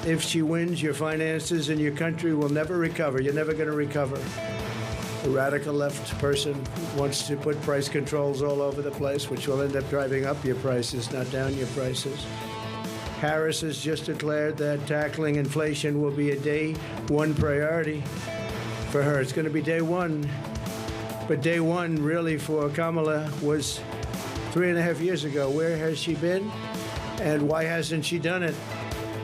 if she wins, your finances and your country will never recover. You're never going to recover. The radical left person wants to put price controls all over the place, which will end up driving up your prices, not down your prices. Harris has just declared that tackling inflation will be a day one priority for her. It's going to be day one. But day one, really, for Kamala was 3.5 years ago. Where has she been? And why hasn't she done it?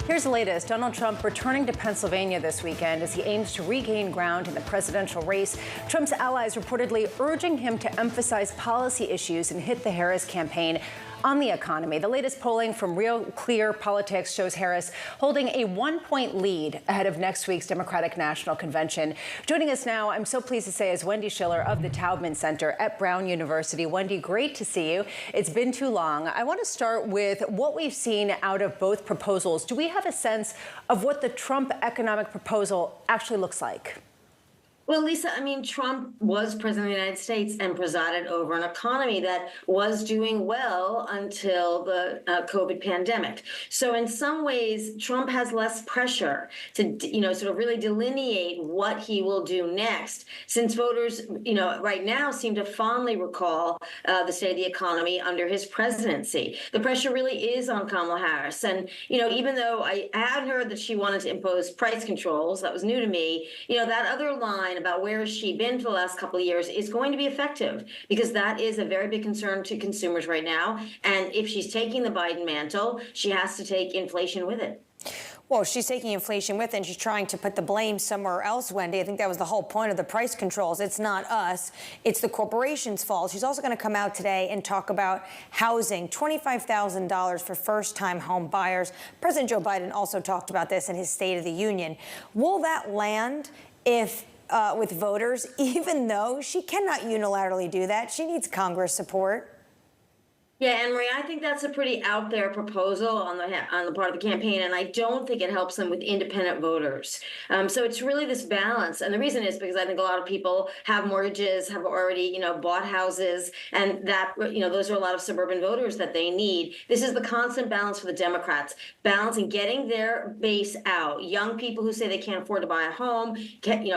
Here's the latest. Donald Trump returning to Pennsylvania this weekend as he aims to regain ground in the presidential race. Trump's allies reportedly urging him to emphasize policy issues and hit the Harris campaign on the economy. The latest polling from Real Clear Politics shows Harris holding a 1-point lead ahead of next week's Democratic National Convention. Joining us now, I'm so pleased to say, is Wendy Schiller of the Taubman Center at Brown University. Wendy, great to see you. It's been too long. I want to start with what we've seen out of both proposals. Do we have a sense of what the Trump economic proposal actually looks like? Well, Lisa, I mean, Trump was president of the United States and presided over an economy that was doing well until the COVID pandemic. So in some ways, Trump has less pressure to, sort of really delineate what he will do next, since voters, right now seem to fondly recall the state of the economy under his presidency. The pressure really is on Kamala Harris. And, even though I had heard that she wanted to impose price controls, that was new to me, that other line about where has she been for the last couple of years is going to be effective, because that is a very big concern to consumers right now. And if she's taking the Biden mantle, she has to take inflation with it. Well, she's taking inflation with it, and she's trying to put the blame somewhere else, Wendy. I think that was the whole point of the price controls. It's not us. It's the corporation's fault. She's also going to come out today and talk about housing, $25,000 for first-time home buyers. President Joe Biden also talked about this in his State of the Union. Will that land with voters, even though she cannot unilaterally do that? She needs Congress support. Yeah, Anne Marie, I think that's a pretty out there proposal on the part of the campaign, and I don't think it helps them with independent voters. So it's really this balance, and the reason is because I think a lot of people have mortgages, have already bought houses, and that those are a lot of suburban voters that they need. This is the constant balance for the Democrats, balancing getting their base out, young people who say they can't afford to buy a home,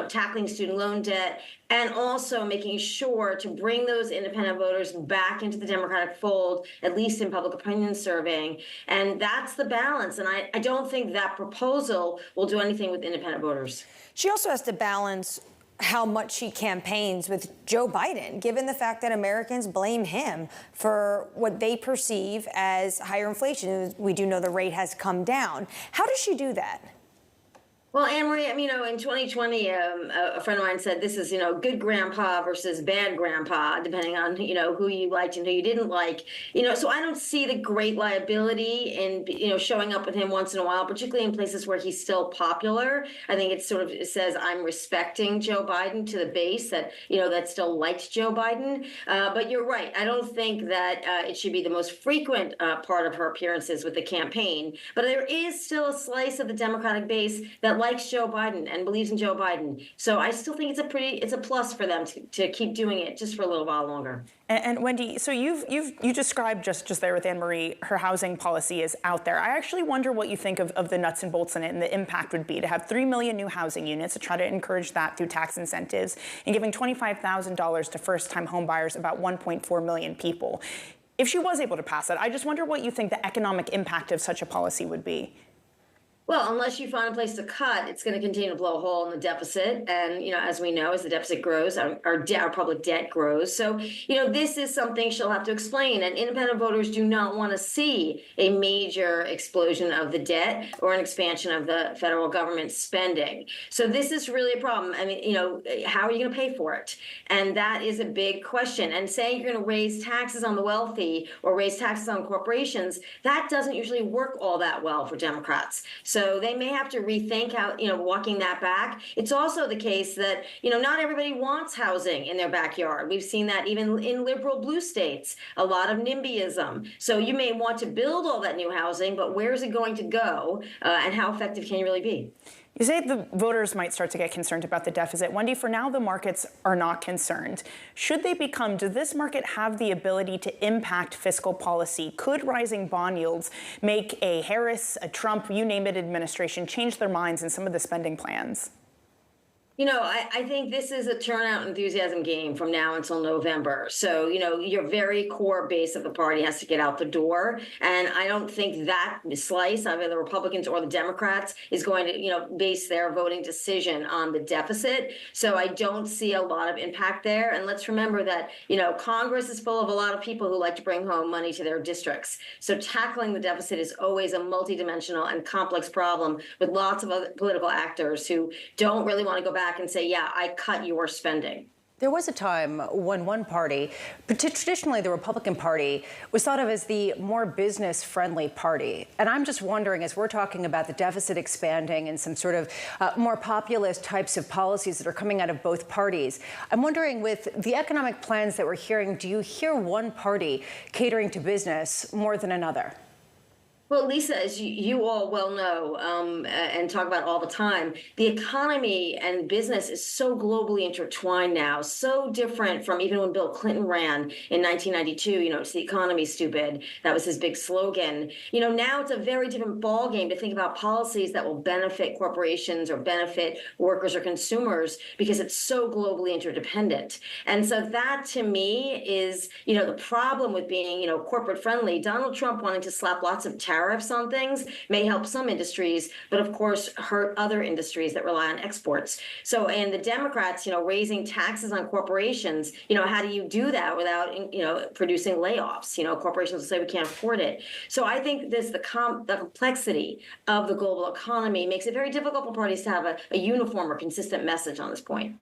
tackling student loan debt, and also making sure to bring those independent voters back into the Democratic fold, at least in public opinion surveying. And that's the balance. And I don't think that proposal will do anything with independent voters. She also has to balance how much she campaigns with Joe Biden, given the fact that Americans blame him for what they perceive as higher inflation. We do know the rate has come down. How does she do that? Well, Anne Marie, in 2020, a friend of mine said this is, good grandpa versus bad grandpa, depending on, who you liked and who you didn't like. So I don't see the great liability in, showing up with him once in a while, particularly in places where he's still popular. I think it says I'm respecting Joe Biden to the base that, that still liked Joe Biden. But you're right. I don't think that it should be the most frequent part of her appearances with the campaign. But there is still a slice of the Democratic base that likes Joe Biden and believes in Joe Biden. So I still think it's a plus for them to keep doing it just for a little while longer. And Wendy, so you described just there with Anne Marie, her housing policy is out there. I actually wonder what you think of the nuts and bolts in it and the impact would be to have 3 million new housing units, to try to encourage that through tax incentives, and giving $25,000 to first-time home buyers, about 1.4 million people. If she was able to pass it, I just wonder what you think the economic impact of such a policy would be. Well, unless you find a place to cut, it's going to continue to blow a hole in the deficit. And, as we know, as the deficit grows, our public debt grows. So, this is something she'll have to explain. And independent voters do not want to see a major explosion of the debt or an expansion of the federal government spending. So this is really a problem. How are you going to pay for it? And that is a big question. And saying you're going to raise taxes on the wealthy or raise taxes on corporations, that doesn't usually work all that well for Democrats. So they may have to rethink how, walking that back. It's also the case that, not everybody wants housing in their backyard. We've seen that even in liberal blue states, a lot of NIMBYism. So you may want to build all that new housing, but where is it going to go? And how effective can you really be? You say the voters might start to get concerned about the deficit. Wendy, for now, the markets are not concerned. Should they become, does this market have the ability to impact fiscal policy? Could rising bond yields make a Harris, a Trump, you name it, administration change their minds in some of the spending plans? I think this is a turnout enthusiasm game from now until November. So, your very core base of the party has to get out the door. And I don't think that slice, either the Republicans or the Democrats, is going to, base their voting decision on the deficit. So I don't see a lot of impact there. And let's remember that, Congress is full of a lot of people who like to bring home money to their districts. So tackling the deficit is always a multidimensional and complex problem with lots of other political actors who don't really want to go back and say, yeah, I cut your spending. There was a time when one party, traditionally the Republican Party, was thought of as the more business-friendly party. And I'm just wondering, as we're talking about the deficit expanding and some sort of more populist types of policies that are coming out of both parties, I'm wondering, with the economic plans that we're hearing, do you hear one party catering to business more than another? Well, Lisa, as you all well know and talk about all the time, the economy and business is so globally intertwined now, so different from even when Bill Clinton ran in 1992. It's the economy, stupid. That was his big slogan. Now it's a very different ballgame to think about policies that will benefit corporations or benefit workers or consumers because it's so globally interdependent. And so that, to me, is, the problem with being, corporate friendly. Donald Trump wanting to slap lots of tariffs on things may help some industries, but of course hurt other industries that rely on exports. So, and the Democrats, raising taxes on corporations, how do you do that without, producing layoffs? Corporations will say we can't afford it. So I think the complexity of the global economy makes it very difficult for parties to have a uniform or consistent message on this point.